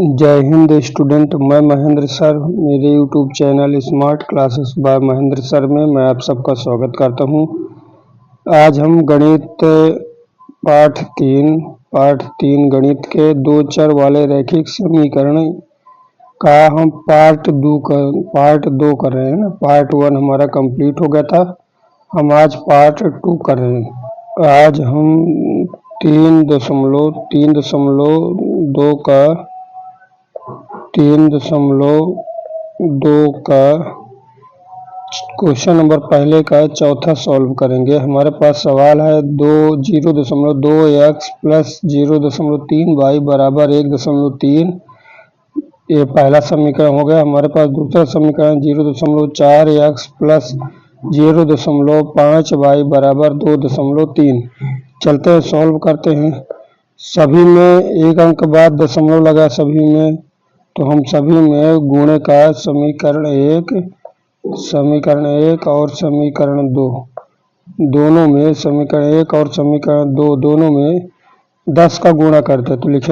जय हिंद स्टूडेंट। मैं महेंद्र सर, मेरे YouTube channel smart classes bye Mahendra sir में मैं आप सबका स्वागत करता हूं। आज हम गणित पाठ तीन गणित के दो चर वाले रैखिक समीकरण का हम पार्ट दो कर रहे हैं ना। पार्ट 1 हमारा कंप्लीट हो गया था, हम आज पार्ट 2 कर रहे हैं। आज हम 3.2 का क्वेश्चन नंबर पहले का चौथा सॉल्व करेंगे। हमारे पास सवाल है 0.2x प्लस 0.3y बराबर 1.3। ये पहला समीकरण हो गया। हमारे पास दूसरा समीकरण 0.4x प्लस 0.5y बराबर 2.3। चलते हैं सॉल्व करते हैं। सभी में एक अंक बाद दशमलव लगा सभी में, तो हम सभी में गुणे का समीकरण एक और समीकरण दो दोनों में, समीकरण एक और समीकरण दो दोनों में 10 का गुणा करते, तो लिख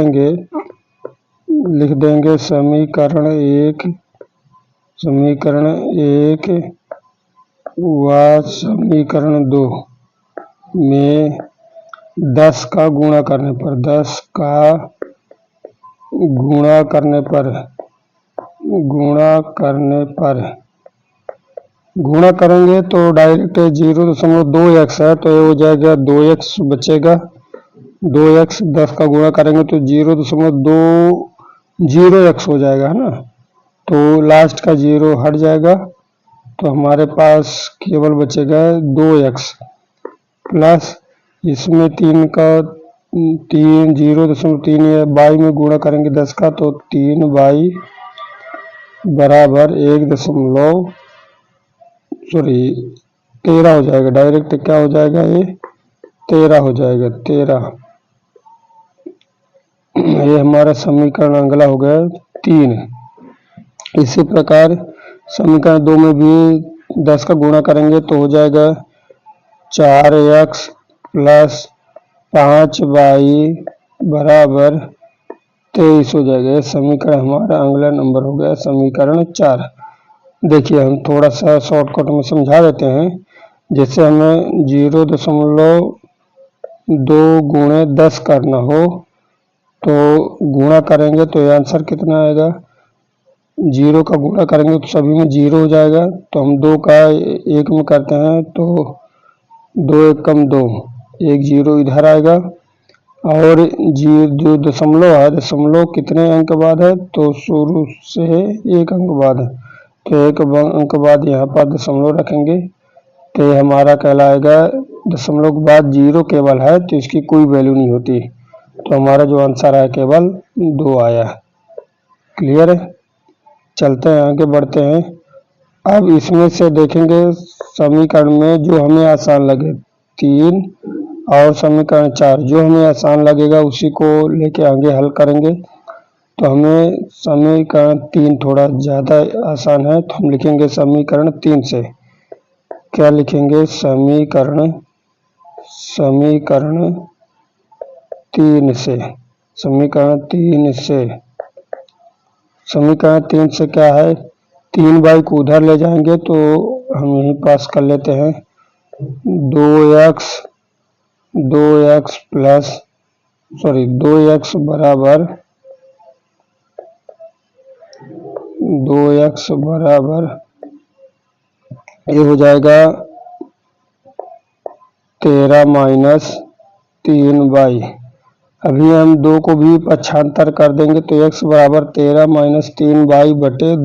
देंगे समीकरण एक व समीकरण दो में 10 का गुणा करने पर गुणा करेंगे तो डायरेक्ट 0.2x है, तो ये हो जाएगा 2x बचेगा। 2x 10 का गुणा करेंगे तो 0.20x हो जाएगा, है ना। तो लास्ट का 0 हट जाएगा, तो हमारे पास केवल बचेगा 2x प्लस इसमें 0.3 है, बाई में गुणा करेंगे 10 का, तो 3y बराबर 13 हो जाएगा। डायरेक्ट क्या हो जाएगा, ये 13 हो जाएगा। 13 ये हमारा समीकरण अगला हो गया 3। इसी प्रकार समीकरण 2 में भी 10 का गुणा करेंगे तो हो जाएगा 4x प्लस 5y बराबर 23 हो जाएगा। ये समीकरण हमारा अगला नंबर हो गया, समीकरण 4। देखिए हम थोड़ा सा शॉर्टकट में समझा देते हैं। जैसे हमें 0.2 गुणे 10 करना हो तो गुणा करेंगे तो ये आंसर कितना आएगा। 0 का गुणा करेंगे तो सभी में 0 हो जाएगा, तो हम 2 का 1 में करते हैं तो 2 1 कम 2, 1 0 इधर आएगा। और जो दशमलव है, दशमलव कितने अंक बाद है, तो शुरू से 1 अंक बाद है, तो 1 अंक बाद यहाँ पर दशमलव रखेंगे, तो ये हमारा कहलाएगा दशमलव के बाद 0 केवल है, तो इसकी कोई वैल्यू नहीं होती, तो हमारा जो आंसर है केवल 2 आया। क्लियर है। चलते हैं आगे बढ़ते हैं। अब इसमें से देखेंगे समीकरण में जो हमें आसान लगे 3 और समीकरण 4, जो हमें आसान लगेगा उसी को लेके आगे हल करेंगे। तो हमें समीकरण 3 थोड़ा ज़्यादा आसान है, तो हम लिखेंगे समीकरण 3 से। क्या लिखेंगे, समीकरण 3 से। समीकरण 3 से क्या है, 3y को उधर ले जाएंगे तो हम यहीं पास कर लेते हैं। 2x बराबर ये हो जाएगा 13 माइनस 3y। अभी हम 2 को भी पक्षांतर कर देंगे तो x बराबर 13 माइनस 3y बटे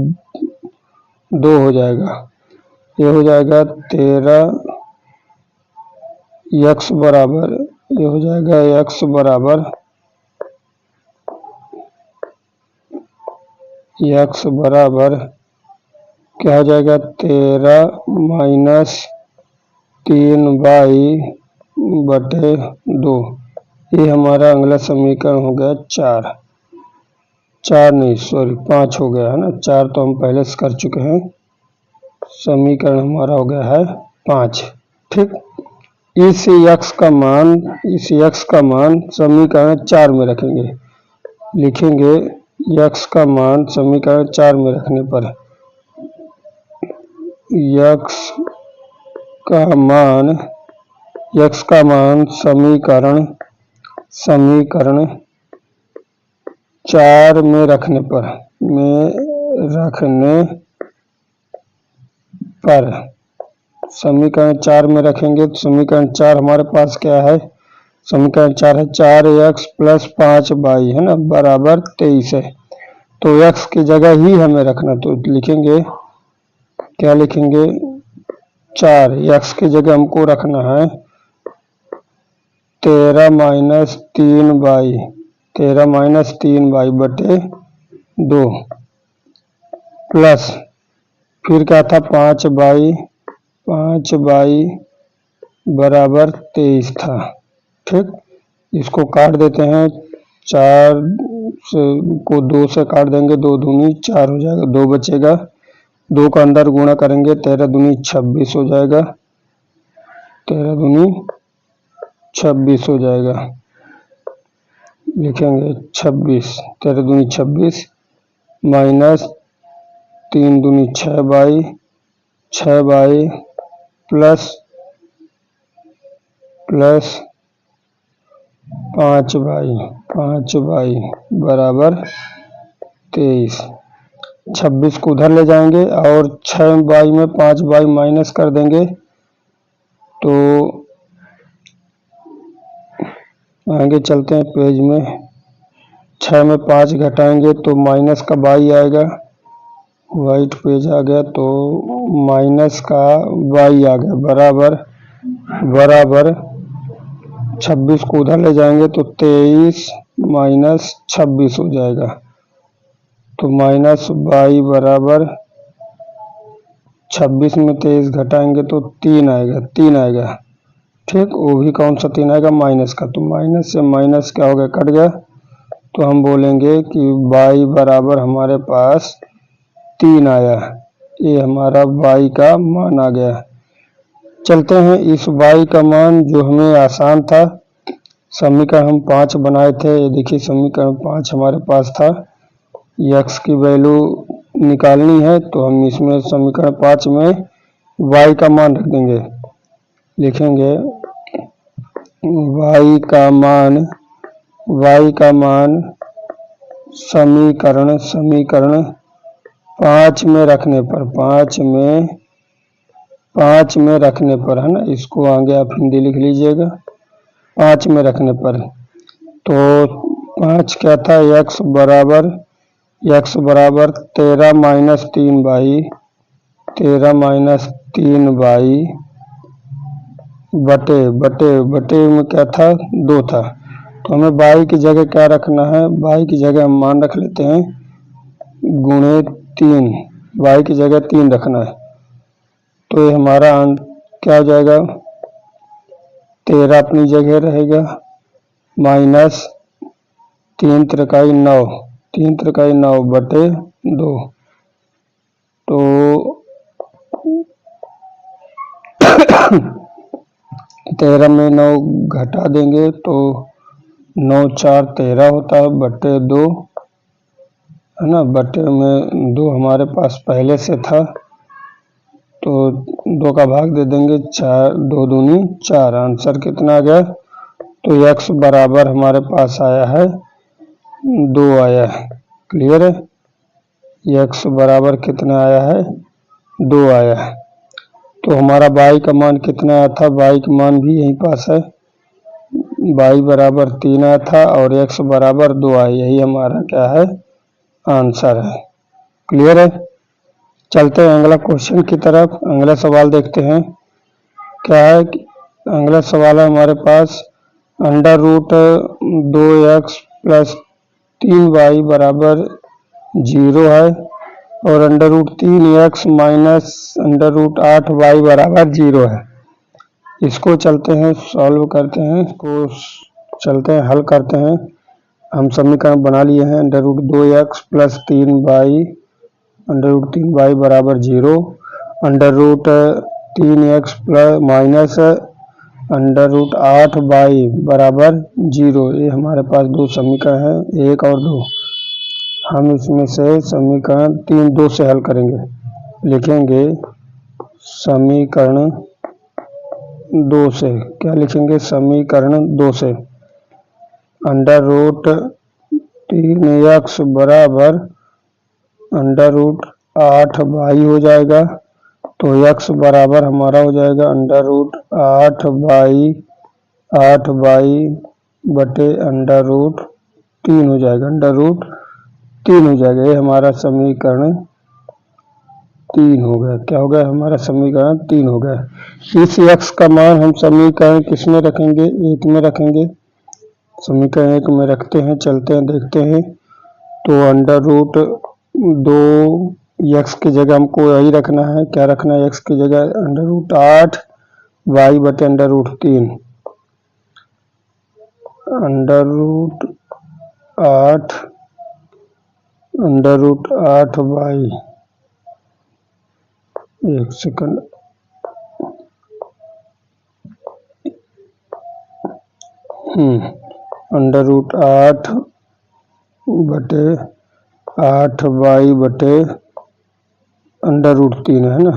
2 हो जाएगा। ये हो जाएगा 13 x बराबर क्या हो जाएगा, 13 माइनस 3y बटे 2। ये हमारा अगला समीकरण हो गया 5 हो गया, है ना। 4 तो हम पहले से कर चुके हैं। समीकरण हमारा हो गया है 5। ठीक। इस x का मान समीकरण 4 में रखेंगे। लिखेंगे x का मान समीकरण 4 में रखने पर x का मान समीकरण 4 में रखने पर समीकरण 4 में रखेंगे तो समीकरण 4 हमारे पास क्या है? समीकरण 4 है 4x + 5y है ना, बराबर 23 है। तो x की जगह ही हमें रखना, तो लिखेंगे, क्या लिखेंगे? 4 x की जगह हमको रखना है 13 - 3y बटे 2 प्लस फिर क्या था 5y बराबर 23 था। ठीक, इसको काट देते हैं, 4 को 2 से काट देंगे, 2 दूनी 4 हो जाएगा, 2 बचेगा, 2 का अंदर गुणा करेंगे 13 दूनी 26 हो जाएगा, 13 दूनी 26 हो जाएगा, लिखेंगे 26, 13 दूनी 26 माइनस 3 दूनी 6y प्लस 5y बराबर 23। 26 को उधर ले जाएंगे और 6y में 5y माइनस कर देंगे तो आगे चलते हैं पेज में। 6 में 5 घटाएंगे तो माइनस का y आएगा, वाइट पेज आ गया तो माइनस का y आ गया, बराबर 26 को उधर ले जाएंगे तो 23 माइनस 26 हो जाएगा, तो माइनस y बराबर 26 में 23 घटाएंगे तो 3 आएगा। ठीक, वो भी कौन सा 3 आएगा? माइनस का, तो माइनस से माइनस क्या हो गया? कट गया, तो हम बोलेंगे कि y बराबर हमारे पास 3 आया। ये हमारा y का मान आ गया। चलते हैं इस y का मान जो हमें आसान था, समीकरण हम 5 बनाए थे, ये देखिए समीकरण 5 हमारे पास था, x की वैल्यू निकालनी है तो हम इसमें समीकरण 5 में y का मान रख देंगे, लिखेंगे y का मान समीकरण 5 में रखने पर है ना, इसको आगे आप हिंदी लिख लीजिएगा, 5 में रखने पर, तो 5 क्या था? x बराबर 13 - 3y बटे में क्या था? 2 था, तो हमें y की जगह क्या रखना है? y की जगह हम मान रख लेते हैं गुणे 3, y की जगह 3 रखना है, तो ये हमारा क्या हो जाएगा? 13 अपनी जगह रहेगा माइनस 3 त्रिकाई 9 बटे 2, तो 13 में 9 घटा देंगे तो 9 4 13 होता है, बटे 2 है ना, बटे में 2 हमारे पास पहले से था तो 2 का भाग दे देंगे, 4 2 दूनी 4, आंसर कितना आ गया? तो x बराबर हमारे पास आया है 2 आया है। क्लियर है? x बराबर कितना आया है? 2 आया है। तो हमारा y का मान कितना आया था? y का मान भी यहीं पास है, y बराबर 3 आया था और x बराबर 2 आया, यही हमारा क्या है? आंसर है। क्लियर है? चलते हैं अगला क्वेश्चन की तरफ। अगला सवाल देखते हैं क्या है। अगला सवाल है हमारे पास √2x + 3y बराबर 0 है और √3x - √8y बराबर 0 है। इसको चलते हैं सॉल्व करते हैं, इसको चलते हैं हल करते हैं। हम समीकरण बना लिए हैं √2x + 3y √3y बराबर 0, √3x माइनस √8y बराबर 0। ये हमारे पास दो समीकरण हैं, 1 और 2। हम इसमें से समीकरण 2 से हल करेंगे। लिखेंगे समीकरण 2 से, क्या लिखेंगे? समीकरण 2 से अंडर रूट 3x बराबर अंडर रूट 8y हो जाएगा। तो x बराबर हमारा हो जाएगा अंडर रूट 8y बटे अंडर रूट 3 हो जाएगा, अंडर रूट 3 हो जाएगा। ये हमारा समीकरण 3 हो गया। क्या हो गया? हमारा समीकरण 3 हो गया। इस x का मान हम समीकरण किस में रखेंगे? 1 में रखेंगे। समीकरण 1 में रखते हैं, चलते हैं, देखते हैं। तो अंडर रूट 2 x की जगह हमको यही रखना है। क्या रखना है x की जगह? अंडर रूट 8y बटे under root 3, under root 8 under root 8y, एक सेकंड, अंडर रूट 8 बटे 8y बटे अंडर रूट 3 है ना,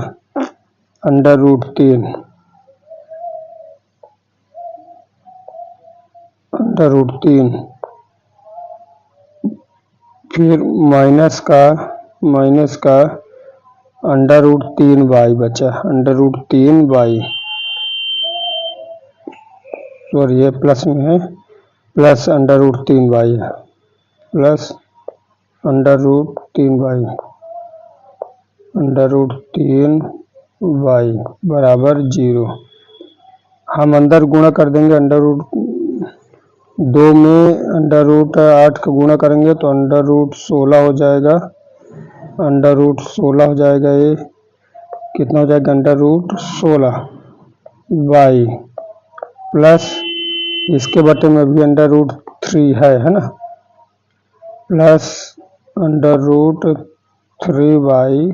अंडर रूट 3 अंडर रूट 3, फिर माइनस का अंडर रूट 3y बचा, अंडर रूट 3y, सॉरी ये प्लस में है, प्लस अंडर रूट 3y है, plus under root 3y, under root 3y बराबर 0। हम अंदर गुणा कर देंगे। अंडर रूट 2 में अंडर रूट 8 का गुणा करेंगे तो अंडर रूट 16 हो जाएगा, अंडर रूट 16 हो जाएगा। ये कितना हो जाएगा? अंडर रूट 16y प्लस इसके बटे में भी अंडर रूट 3 है ना, प्लस अंडर रूट 3y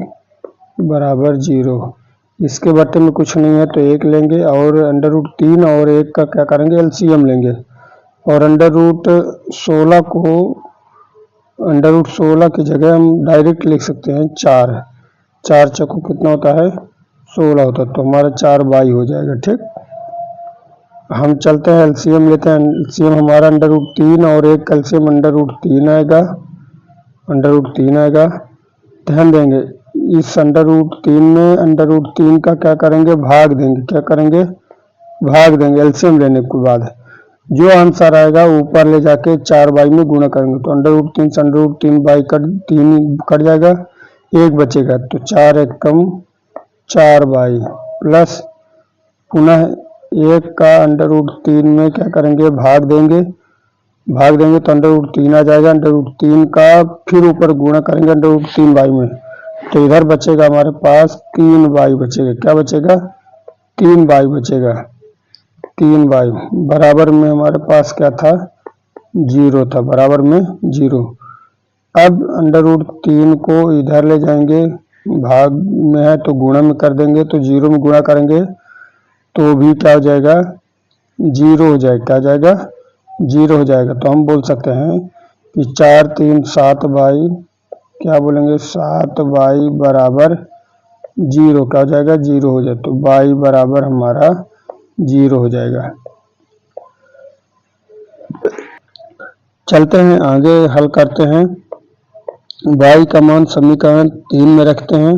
बराबर 0। इसके बटे में कुछ नहीं है तो 1 लेंगे और अंडर रूट 3 और 1 का क्या करेंगे? एलसीएम लेंगे। और अंडर रूट 16 को, अंडर रूट 16 की जगह हम डायरेक्ट लिख सकते हैं 4, 4 चौको कितना होता है? 16 होता है, तो हमारा 4y हो जाएगा। ठीक, हम चलते हैं एलसीएम लेते हैं। एलसीएम हमारा अंडर रूट 3 और 1 एलसीएम अंडर रूट 3 आएगा, अंडर रूट 3 आएगा। ध्यान देंगे इस अंडर रूट 3 में अंडर रूट 3 का क्या करेंगे? भाग देंगे। क्या करेंगे? भाग देंगे। एलसीएम लेने के बाद जो आंसर आएगा ऊपर ले जाके 4y में गुणा करेंगे। तो अंडर रूट 3 से अंडर रूट 3y कट जाएगा, 1 बचेगा। तो 4 1 कम 4y प्लस पुनः 1 का अंडर रूट 3 में क्या करेंगे? भाग देंगे। भाग देंगे तो अंडर रूट 3 आ जाएगा। अंडर रूट 3 का फिर ऊपर गुणा करेंगे अंडर रूट 3y में, तो इधर बचेगा हमारे पास 3y बचेगा। क्या बचेगा? 3y बचेगा। 3y बराबर में हमारे पास क्या था? 0 था, बराबर में 0। अब अंडर रूट 3 को इधर ले जाएंगे, भाग में है तो गुणा में कर देंगे, तो 0 में गुणा करेंगे तो भी क्या हो जाएगा? 0 हो जाएगा। क्या जाएगा? 0 हो जाएगा। तो हम बोल सकते हैं कि 4 3 7y, क्या बोलेंगे? 7y बराबर 0। क्या हो जाएगा? 0 हो जाए, तो y बराबर हमारा 0 हो जाएगा। चलते हैं आगे, हल करते हैं। y का मान समीकरण 3 में रखते हैं।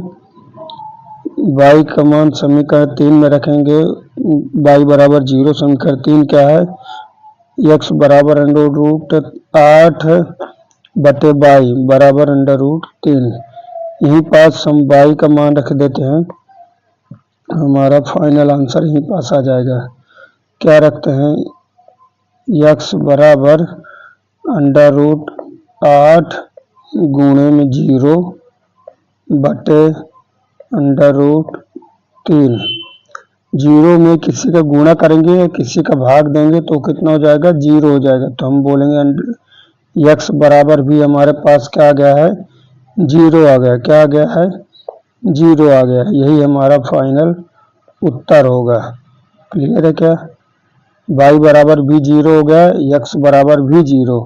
y का मान समीकरण 3 में रखेंगे। y बराबर 0, समीकरण 3 क्या है? x बराबर अंडर रूट 8 बटे y बराबर अंडर रूट 3। यहीं पास हम y का मान रख देते हैं, हमारा फाइनल आंसर यहीं पास आ जाएगा। क्या रखते हैं? x बराबर अंडर रूट 8 गुणे में 0 बटे अंडर रूट 3। 0 में किसी का गुणा करेंगे या किसी का भाग देंगे तो कितना हो जाएगा? 0 हो जाएगा। तो हम बोलेंगे x बराबर भी हमारे पास क्या आ गया है? 0 आ गया। क्या आ गया है? 0 आ गया। यही हमारा फाइनल उत्तर होगा। क्लियर है क्या? y बराबर भी 0 हो गया, x बराबर भी 0।